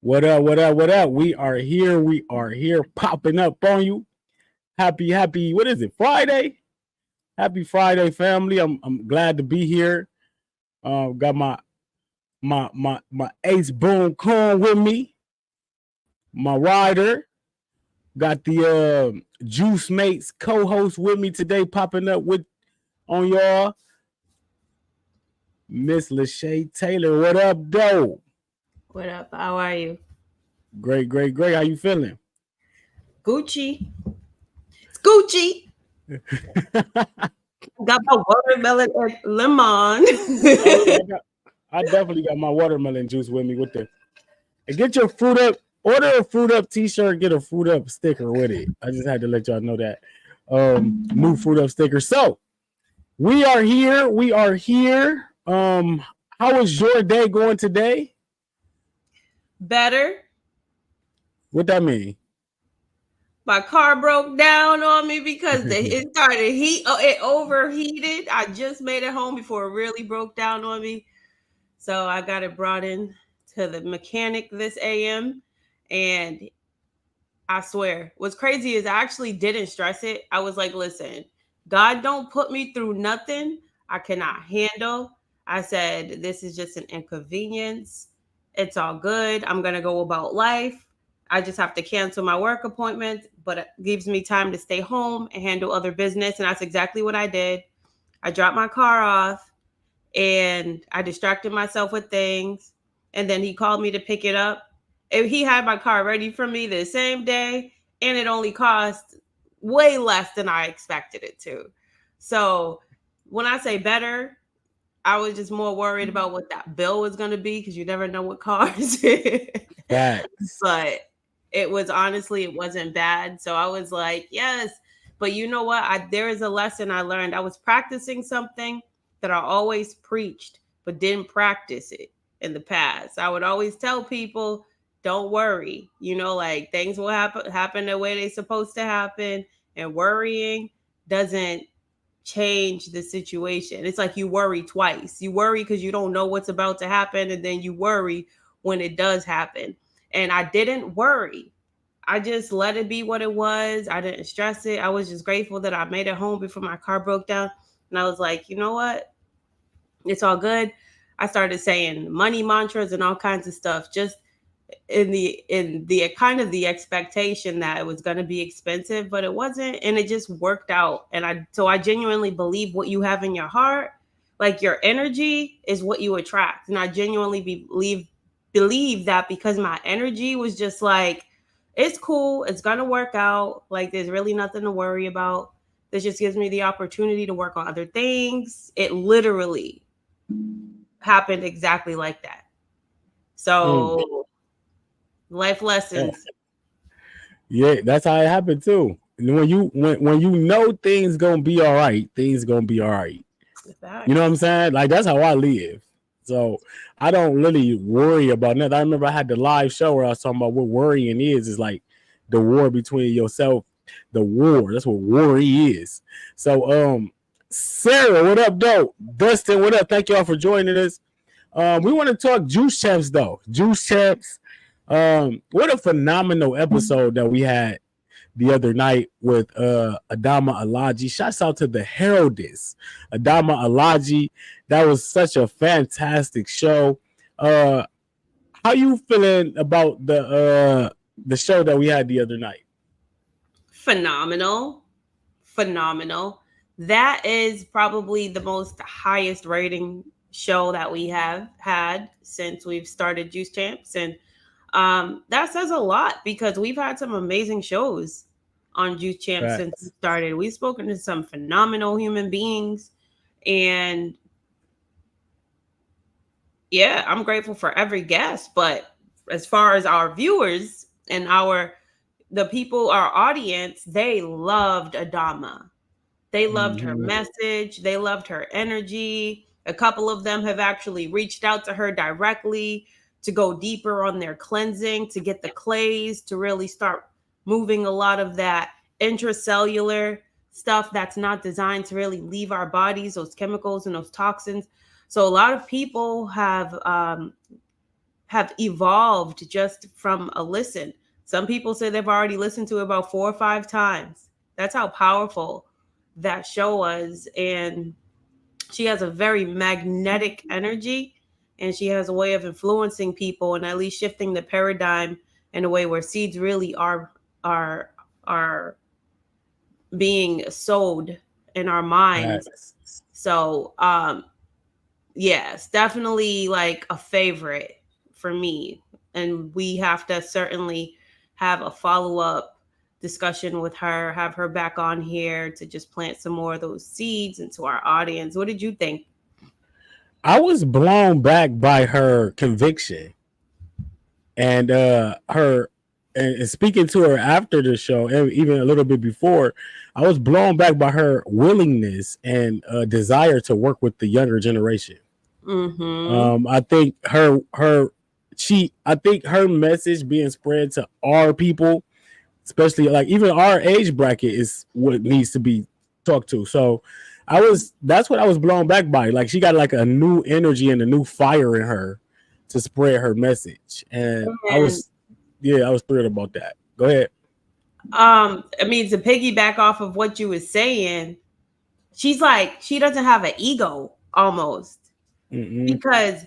What up? What up? What up? We are here. We are here popping up on you. Happy, what is it? Friday? Happy Friday, family. I'm glad to be here. Got my ace boom corn with me, my rider. Got the Juice Mates co-host with me today, popping up with on y'all. Miss Lashay Taylor. What up, though? What up? How are you? Great, great, great. How you feeling? Gucci. It's Gucci. Got my watermelon and lemon. Oh yeah, I definitely got my watermelon juice with me with the and get your fruit up. Order a fruit up T-shirt. Get a fruit up sticker with it. I just had to let y'all know that new fruit up sticker. So we are here. We are here. How is your day going today? Better. What that mean? My car broke down on me because it started heat. Oh, it overheated. I just made it home before it really broke down on me. So I got it brought in to the mechanic this AM, and I swear, what's crazy is I actually didn't stress it. I was like, listen, God don't put me through nothing I cannot handle. I said, this is just an inconvenience. It's all good. I'm going to go about life. I just have to cancel my work appointment, but it gives me time to stay home and handle other business. And that's exactly what I did. I dropped my car off and I distracted myself with things. And then he called me to pick it up. And he had my car ready for me the same day, and it only cost way less than I expected it to. So when I say better, I was just more worried about what that bill was going to be because you never know what cars. Facts. But it was honestly, it wasn't bad. So I was like, yes. But you know what? There is a lesson I learned. I was practicing something that I always preached, but didn't practice it in the past. I would always tell people, don't worry. Like things will happen the way they're supposed to happen. And worrying doesn't change the situation. It's like you worry twice. You worry because you don't know what's about to happen, and then you worry when it does happen. And I didn't worry. I just let it be what it was. I didn't stress it. I was just grateful that I made it home before my car broke down. And I was like, you know what? It's all good. I started saying money mantras and all kinds of stuff, just in the kind of the expectation that it was going to be expensive, but it wasn't, and it just worked out. And I genuinely believe what you have in your heart, like your energy is what you attract. And I genuinely believe that because my energy was just like, it's cool, it's going to work out, like there's really nothing to worry about. This just gives me the opportunity to work on other things. It literally happened exactly like that. Mm. So life lessons. Yeah, that's how it happened too. And when you know things gonna be all right, things gonna be all right. You know what I'm Facts. saying? Like that's how I live. So I don't really worry about nothing. I remember I had the live show where I was talking about what worrying is like the war between yourself, the war. That's what worry is. So Sarah, what up, though? Dustin, what up? Thank y'all for joining us. We want to talk juice champs though. Juice champs. What a phenomenal episode that we had the other night with Adama Alaji. Shouts out to the Heraldess, Adama Alaji. That was such a fantastic show. Uh, how you feeling about the show that we had the other night? Phenomenal. Phenomenal. That is probably the most highest rating show that we have had since we've started Juice Champs. And that says a lot because we've had some amazing shows on Juice Champs since we Facts. started. We've spoken to some phenomenal human beings. And yeah, I'm grateful for every guest. But as far as our viewers and the people, our audience, they loved Adama. They loved her Mm-hmm. message. They loved her energy. A couple of them have actually reached out to her directly to go deeper on their cleansing, to get the clays, to really start moving a lot of that intracellular stuff that's not designed to really leave our bodies, those chemicals and those toxins. So a lot of people have evolved just from a listen. Some people say they've already listened to it about 4 or 5 times. That's how powerful that show was. And she has a very magnetic energy, and she has a way of influencing people and at least shifting the paradigm in a way where seeds really are are being sowed in our minds. Facts. So yes, definitely like a favorite for me. And we have to certainly have a follow-up discussion with her, have her back on here to just plant some more of those seeds into our audience. What did you think? I was blown back by her conviction and her and speaking to her after the show, and even a little bit before, I was blown back by her willingness and desire to work with the younger generation. Mm-hmm. I think I think her message being spread to our people, especially like even our age bracket, is what needs to be talked to. So that's what I was blown back by. Like she got like a new energy and a new fire in her to spread her message, and And I was thrilled about that. Go ahead. I mean, to piggyback off of what you were saying, she's like, she doesn't have an ego almost, Mm-mm. because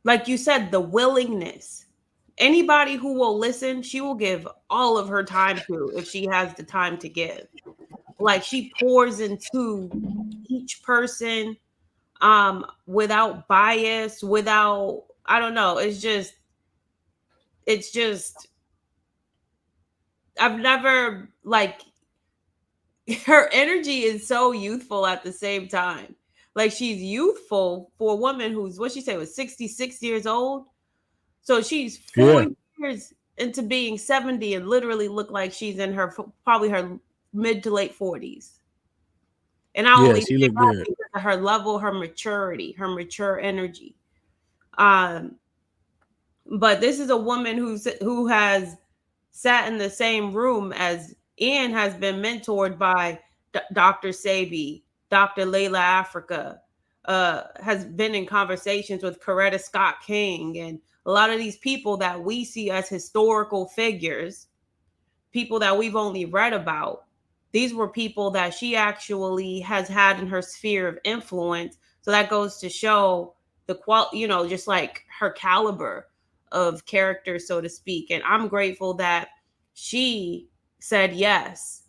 like you said, the willingness. Anybody who will listen, she will give all of her time to if she has the time to give. Like she pours into each person without bias, without, I don't know, it's just I've never like her energy is so youthful at the same time. Like she's youthful for a woman who's, what she say, was 66 years old. So she's four Yeah, years into being 70 and literally look like she's in her probably her mid to late 40s. And I yeah, only say she looked that good. because of her level, her maturity, her mature energy. Um, but this is a woman who has sat in the same room as and has been mentored by Dr. Sabi, Dr. Layla Africa, has been in conversations with Coretta Scott King, and a lot of these people that we see as historical figures, people that we've only read about. These were people that she actually has had in her sphere of influence. So that goes to show the just like her caliber of character, so to speak. And I'm grateful that she said yes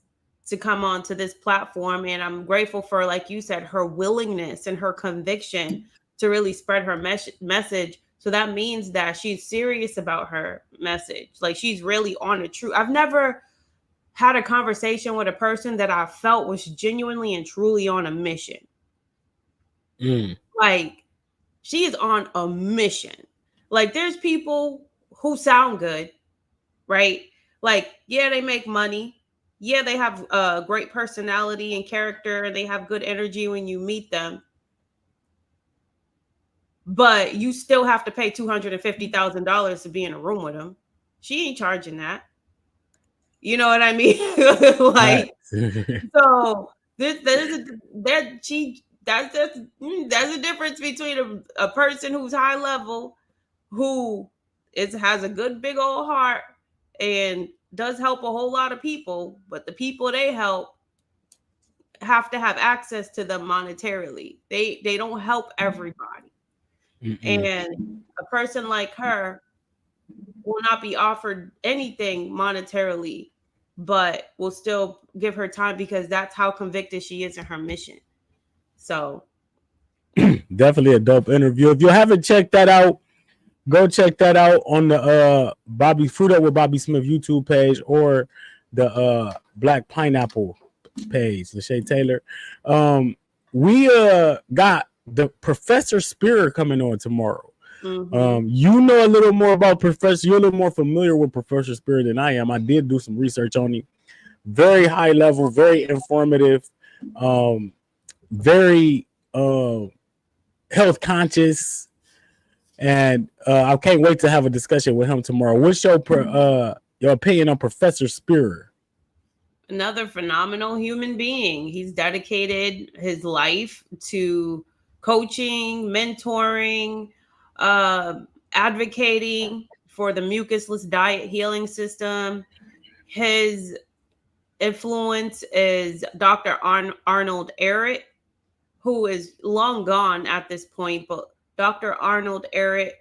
to come onto this platform. And I'm grateful for, like you said, her willingness and her conviction to really spread her message. So that means that she's serious about her message. Like she's really on the truth. I've never had a conversation with a person that I felt was genuinely and truly on a mission. Mm. Like she is on a mission. Like there's people who sound good, right? Like, yeah, they make money. Yeah, they have a great personality and character, and they have good energy when you meet them. But you still have to pay $250,000 to be in a room with them. She ain't charging that. You know what I mean? Like, Facts. so there's a that she that's a difference between a person who's high level, who has a good big old heart and does help a whole lot of people, but the people they help have to have access to them monetarily. They don't help everybody. Mm-mm. And a person like her will not be offered anything monetarily, but will still give her time because that's how convicted she is in her mission. So, Definitely a dope interview. If you haven't checked that out, go check that out on the Bobby Fruit Up with Bobby Smith YouTube page, or the Black Pineapple page, Lashay Taylor. We got the Professor Spear coming on tomorrow. mm-hmm. You know a little more about Professor. You're a little more familiar with Professor Spear than I am. I did do some research on him. Very high level, very informative, very health conscious, and I can't wait to have a discussion with him tomorrow. What's your opinion on Professor Spear? Another phenomenal human being. He's dedicated his life to coaching, mentoring, uh, advocating for the mucusless diet healing system. His influence is Dr. Arnold Ehret, who is long gone at this point, but Dr. Arnold Ehret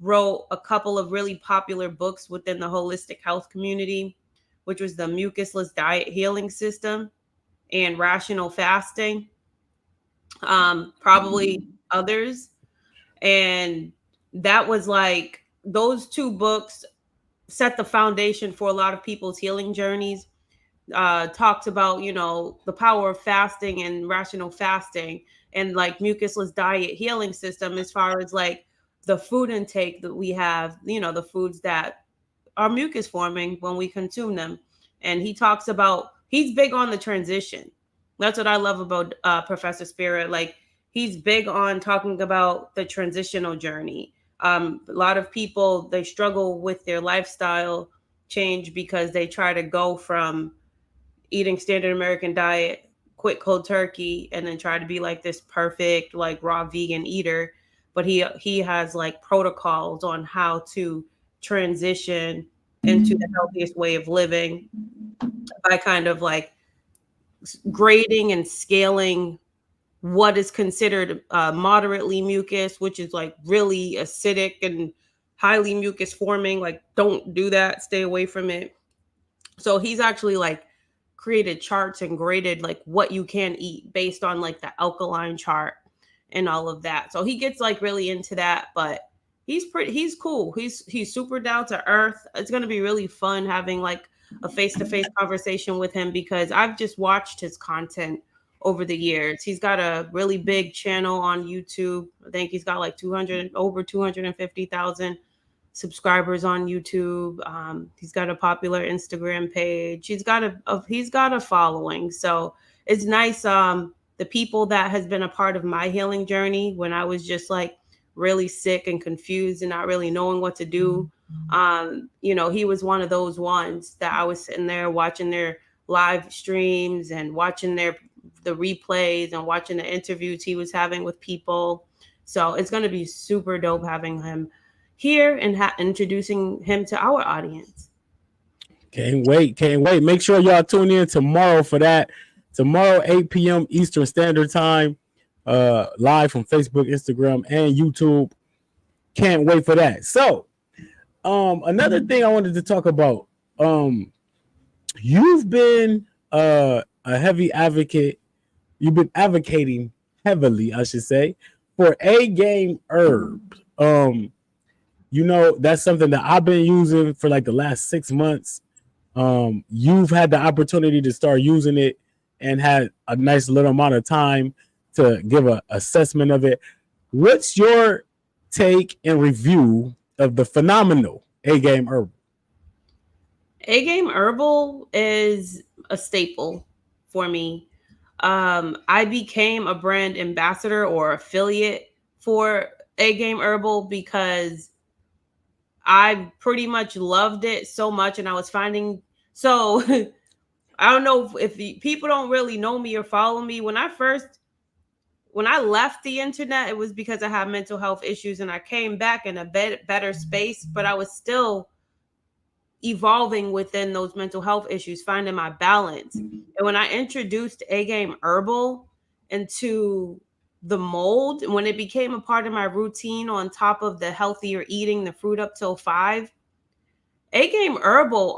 wrote a couple of really popular books within the holistic health community, which was the mucusless diet healing system and rational fasting, probably others. And that was like those two books set the foundation for a lot of people's healing journeys. Talked about, you know, the power of fasting and rational fasting and like mucusless diet healing system as far as like the food intake that we have, you know, the foods that are mucus forming when we consume them. And he talks about, he's big on the transition. That's what I love about Professor Spirit. Like, he's big on talking about the transitional journey. A lot of people, they struggle with their lifestyle change because they try to go from eating standard American diet, quit cold turkey, and then try to be like this perfect, like raw vegan eater. But he has like protocols on how to transition into the healthiest way of living by kind of like grading and scaling what is considered moderately mucus, which is like really acidic and highly mucus forming. Like, don't do that, stay away from it. So he's actually like created charts and graded like what you can eat based on like the alkaline chart and all of that. So he gets like really into that, but he's cool. He's super down to earth. It's going to be really fun having like a face-to-face conversation with him because I've just watched his content over the years. He's got a really big channel on YouTube. I think he's got like 200 over 250,000 subscribers on YouTube. He's got a popular Instagram page. He's got a following. So it's nice. The people that has been a part of my healing journey when I was just like really sick and confused and not really knowing what to do. You know, he was one of those ones that I was sitting there watching their live streams and watching the replays and watching the interviews he was having with people. So it's going to be super dope having him here and introducing him to our audience. Can't wait. Can't wait. Make sure y'all tune in tomorrow for that. Tomorrow, 8 p.m. Eastern Standard Time, live from Facebook, Instagram, and YouTube. Can't wait for that. So, another thing I wanted to talk about. You've been a heavy advocate. You've been advocating heavily, I should say, for A-game herbs. You know, that's something that I've been using for like the last 6 months. You've had the opportunity to start using it and had a nice little amount of time to give an assessment of it. What's your take and review of the phenomenal A-game herbal? A-game herbal is a staple for me. I became a brand ambassador or affiliate for A-game herbal because I pretty much loved it so much, and I was finding so. I don't know if people don't really know me or follow me. When I left the internet, it was because I had mental health issues, and I came back in a better space, but I was still evolving within those mental health issues, finding my balance. And when I introduced A-game herbal into the mold, when it became a part of my routine on top of the healthier eating, the fruit up till 5, A-game herbal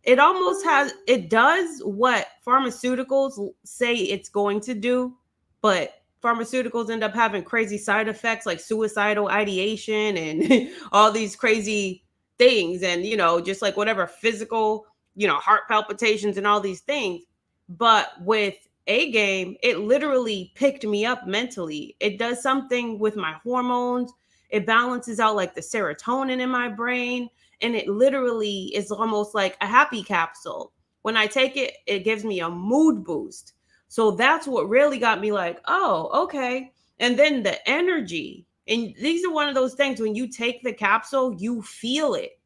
it does what pharmaceuticals say it's going to do, but pharmaceuticals end up having crazy side effects like suicidal ideation and all these crazy things, and you know, just like whatever physical, you know, heart palpitations and all these things. But with A-game, it literally picked me up mentally. It does something with my hormones. It balances out like the serotonin in my brain, and it literally is almost like a happy capsule. When I take it, it gives me a mood boost. So that's what really got me like, oh, okay. And then the energy. And these are one of those things when you take the capsule, you feel it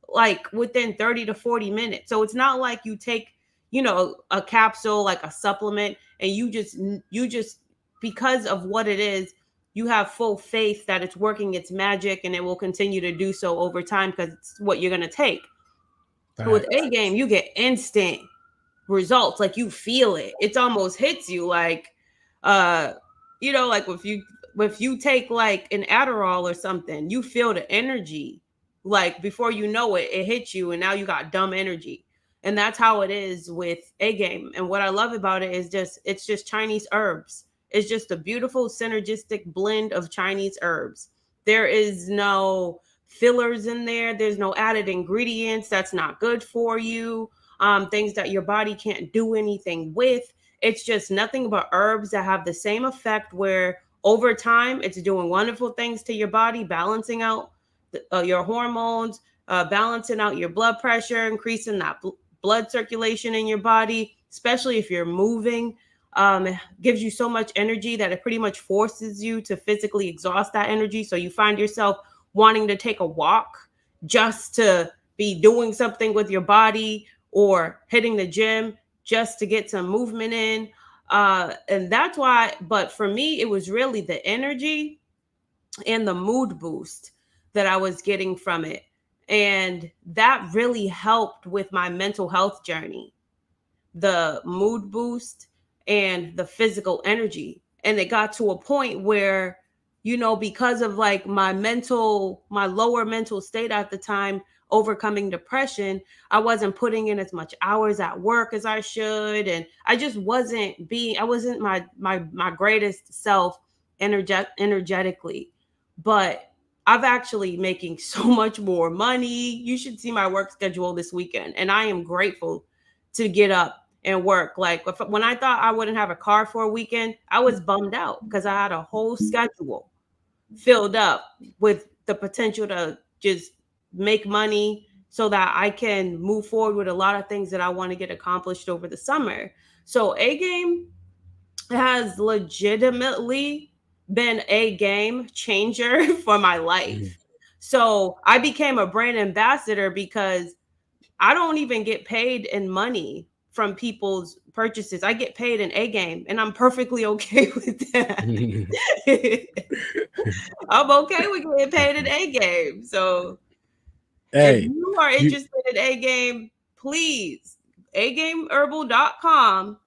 like within 30 to 40 minutes. So it's not like you take, you know, a capsule like a supplement and you just because of what it is, you have full faith that it's working its magic and it will continue to do so over time because it's what you're going to take. With Facts. A game, you get instant results. Like you feel it. It's almost hits you like uh like if you take like an Adderall or something, you feel the energy. Like before you know it, it hits you and now you got dumb energy. And that's how it is with A game. And what I love about it is it's just Chinese herbs. It's just a beautiful synergistic blend of Chinese herbs. There is no fillers in there. There's no added ingredients that's not good for you, things that your body can't do anything with. It's just nothing but herbs that have the same effect where over time it's doing wonderful things to your body, balancing out your hormones, balancing out your blood pressure, increasing that blood circulation in your body, especially if you're moving. It gives you so much energy that it pretty much forces you to physically exhaust that energy. So you find yourself wanting to take a walk just to be doing something with your body or hitting the gym just to get some movement in. And that's why, but for me, it was really the energy and the mood boost that I was getting from it. And that really helped with my mental health journey, the mood boost and the physical energy. And it got to a point where, because of like my lower mental state at the time, overcoming depression, I wasn't putting in as much hours at work as I should. And I wasn't my greatest self energetically. But I've actually making so much more money. You should see my work schedule this weekend. And I am grateful to get up and work. Like when I thought I wouldn't have a car for a weekend, I was bummed out because I had a whole schedule filled up with the potential to just make money so that I can move forward with a lot of things that I want to get accomplished over the summer. So A game has legitimately been a game changer for my life. So I became a brand ambassador because I don't even get paid in money from people's purchases. I get paid in A game, and I'm perfectly okay with that. I'm okay with getting paid in A game. So if Hey, you are you interested in A game, please, agameherbal.com.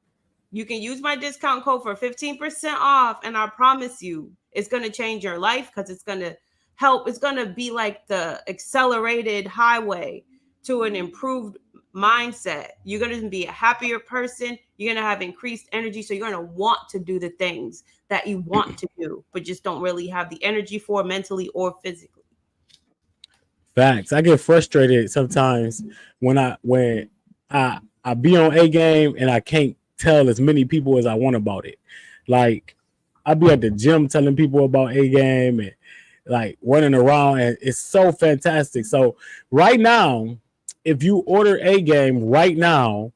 You can use my discount code for 15% off. And I promise you, it's going to change your life because it's going to help. It's going to be like the accelerated highway to an improved mindset. You're going to be a happier person. You're going to have increased energy. So you're going to want to do the things that you want to do, but just don't really have the energy for mentally or physically. facts. I get frustrated sometimes when I be on A game and I can't tell as many people as I want about it. Like I be at the gym telling people about A game and like running around, and it's so fantastic. So right now, if you order A game right now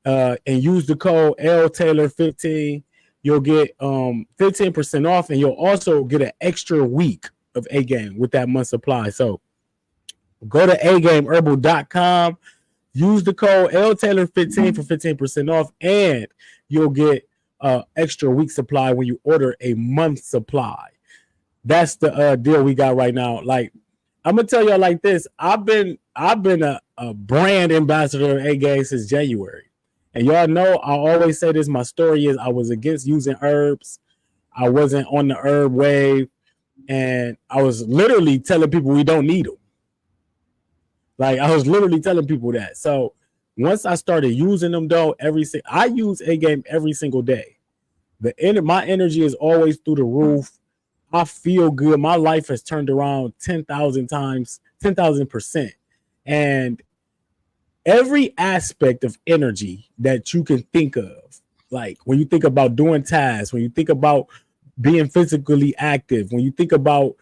and use the code L Taylor 15, you'll get 15% off, and you'll also get an extra week of A game with that month supply. So go to agameherbal.com, use the code L Taylor 15 for 15% off, and you'll get extra week supply when you order a month supply. That's the deal we got right now. Like I'm gonna tell y'all like this. I've been a brand ambassador of A game since January. And y'all know I always say this. My story is I was against using herbs. I wasn't on the herb wave. And I was literally telling people we don't need them. Like I was literally telling people that. So once I started using them though, I use A game every single day. My energy is always through the roof. I feel good. My life has turned around 10,000 times, 10,000%. And every aspect of energy that you can think of, like when you think about doing tasks, when you think about being physically active, when you think about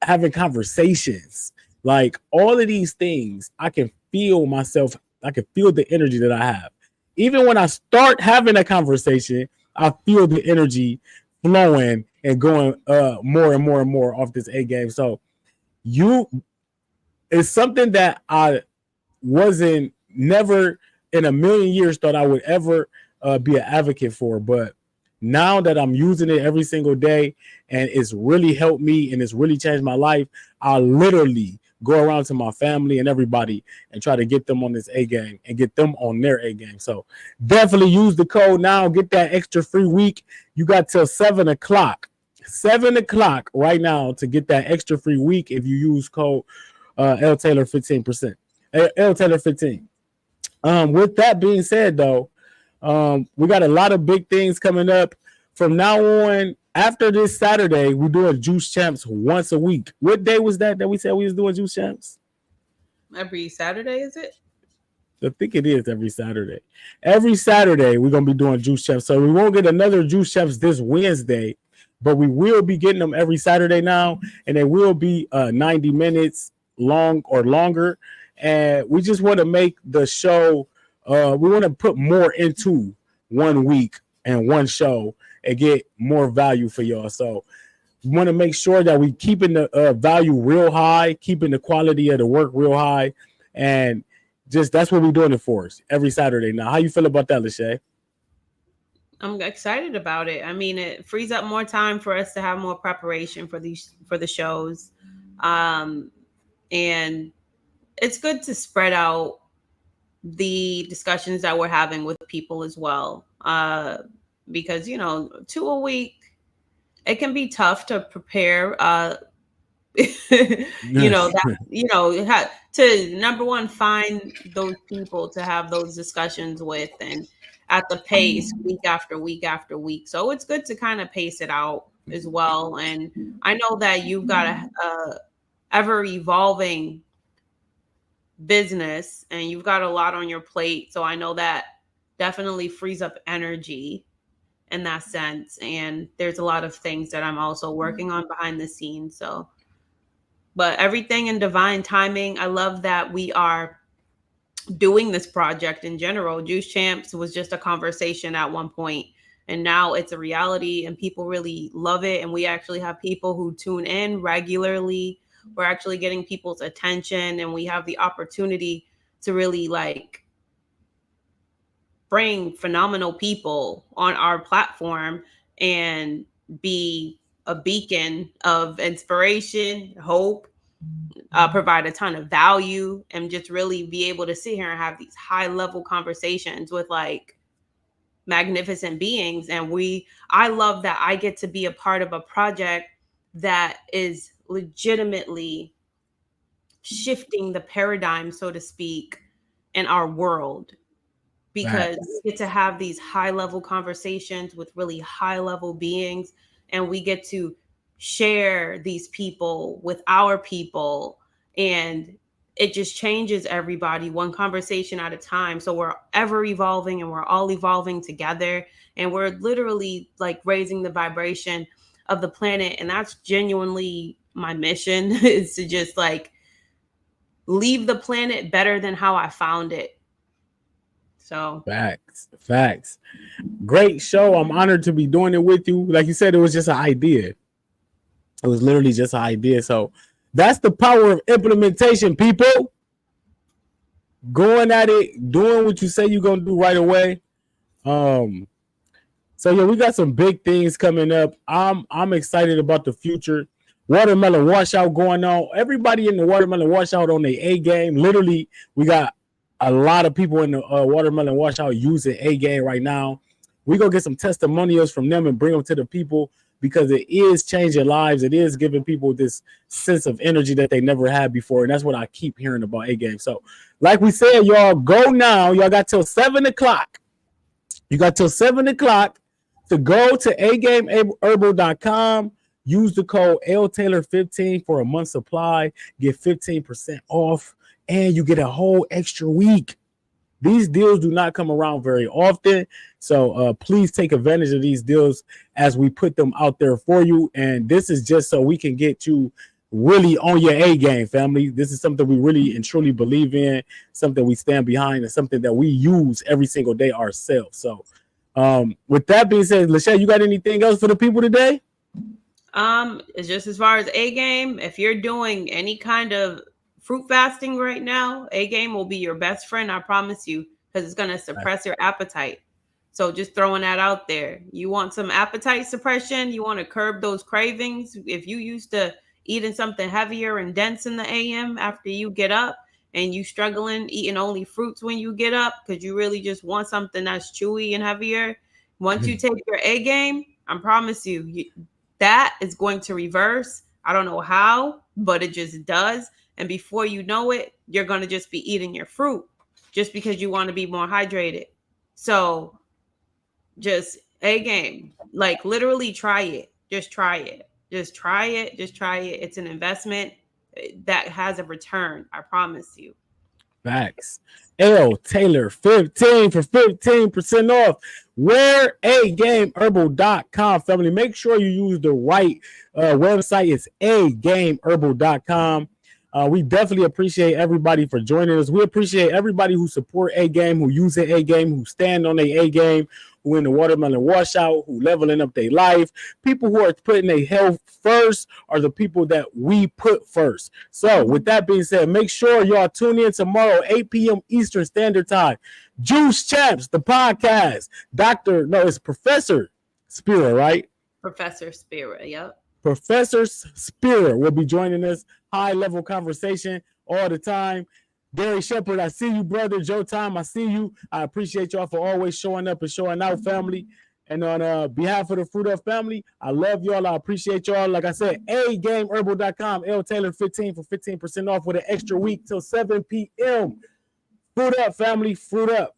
having conversations, like all of these things, I can feel myself. I can feel the energy that I have. Even when I start having a conversation, I feel the energy flowing and going more and more and more off this A game. So it's something that I wasn't never in a million years thought I would ever be an advocate for. But Now that I'm using it every single day and it's really helped me and it's really changed my life, I literally go around to my family and everybody and try to get them on this A game and get them on their A game. So definitely use the code now. Get that extra free week. You got till 7 o'clock. 7 o'clock right now to get that extra free week if you use code L Taylor 15%. L Taylor 15. With that being said, though, we got a lot of big things coming up. From now on, after this Saturday, we're doing Juice Champs once a week. What day was that we said we was doing Juice Champs? Every Saturday, is it? I think it is every Saturday. Every Saturday, we're going to be doing Juice Champs. So we won't get another Juice Champs this Wednesday, but we will be getting them every Saturday now, and they will be 90 minutes long or longer. And we just want to make the show, we want to put more into 1 week and one show and get more value for y'all. So we want to make sure that we keeping the value real high, keeping the quality of the work real high, and just that's what we're doing it for us every Saturday now. How you feel about that, Lashay? I'm excited about it. I mean, it frees up more time for us to have more preparation for the shows, and it's good to spread out the discussions that we're having with people as well, because 2 a week, it can be tough to prepare. To number one, find those people to have those discussions with, and at the pace week after week after week. So it's good to kind of pace it out as well. And I know that you've got a ever evolving business and you've got a lot on your plate. So I know that definitely frees up energy in that sense. And there's a lot of things that I'm also working on behind the scenes. So, but everything in divine timing. I love that we are doing this project in general. Juice Champs was just a conversation at one point, and now it's a reality and people really love it. And we actually have people who tune in regularly. We're actually getting people's attention, and we have the opportunity to really bring phenomenal people on our platform and be a beacon of inspiration, hope, provide a ton of value, and just really be able to sit here and have these high level conversations with magnificent beings. And I love that I get to be a part of a project that is legitimately shifting the paradigm, so to speak, in our world, because we get to have these high level conversations with really high level beings, and we get to share these people with our people, and it just changes everybody one conversation at a time. So we're ever evolving, and we're all evolving together, and we're literally raising the vibration of the planet. And that's genuinely my mission is to just leave the planet better than how I found it. So facts. Great show. I'm honored to be doing it with you. Like you said, it was just an idea. It was literally just an idea. So that's the power of implementation, people. Going at it, doing what you say you're gonna do right away. So yeah, we got some big things coming up. I'm excited about the future. Watermelon washout going on. Everybody in the watermelon washout on their A game. Literally, we got a lot of people in the watermelon washout using A game right now. We're going to get some testimonials from them and bring them to the people, because it is changing lives. It is giving people this sense of energy that they never had before. And that's what I keep hearing about A game. So like we said, y'all go now. Y'all got till 7 o'clock. You got till 7 o'clock to go to agameherbal.com. Use the code LTaylor15 for a month supply. Get 15% off, and you get a whole extra week. These deals do not come around very often, so please take advantage of these deals as we put them out there for you. And this is just so we can get you really on your A game, family. This is something we really and truly believe in, something we stand behind, and something that we use every single day ourselves. So with that being said, Lashay, you got anything else for the people today? It's just as far as A game, if you're doing any kind of fruit fasting right now, A game will be your best friend, I promise you, because it's going to suppress your appetite. So just throwing that out there. You want some appetite suppression? You want to curb those cravings? If you used to eating something heavier and dense in the AM after you get up and you struggling eating only fruits when you get up because you really just want something that's chewy and heavier, once you take your A game, I promise you, that is going to reverse. I don't know how, but it just does. And before you know it, you're going to just be eating your fruit just because you want to be more hydrated. So just A game, like literally try it. Just try it. Just try it. Just try it. It's an investment that has a return. I promise you. Facts. L Taylor 15 for 15% off. Wear agameherbal.com, family. Make sure you use the right website. It's agameherbal.com. We definitely appreciate everybody for joining us. We appreciate everybody who support A Game, who use the A Game, who stand on their A Game, who in the watermelon washout, who leveling up their life. People who are putting their health first are the people that we put first. So with that being said, make sure y'all tune in tomorrow, 8 p.m. Eastern Standard Time. Juice Champs, the podcast. It's Professor Spira, right? Professor Spirit. Yep. Professor Spira will be joining us. High level conversation all the time. Gary Shepard, I see you, brother. Joe Time, I see you. I appreciate y'all for always showing up and showing out, family. And on behalf of the Fruit Up family, I love y'all. I appreciate y'all. Like I said, agameherbal.com. L Taylor 15 for 15% off with an extra week till 7 p.m. Fruit Up family, fruit up.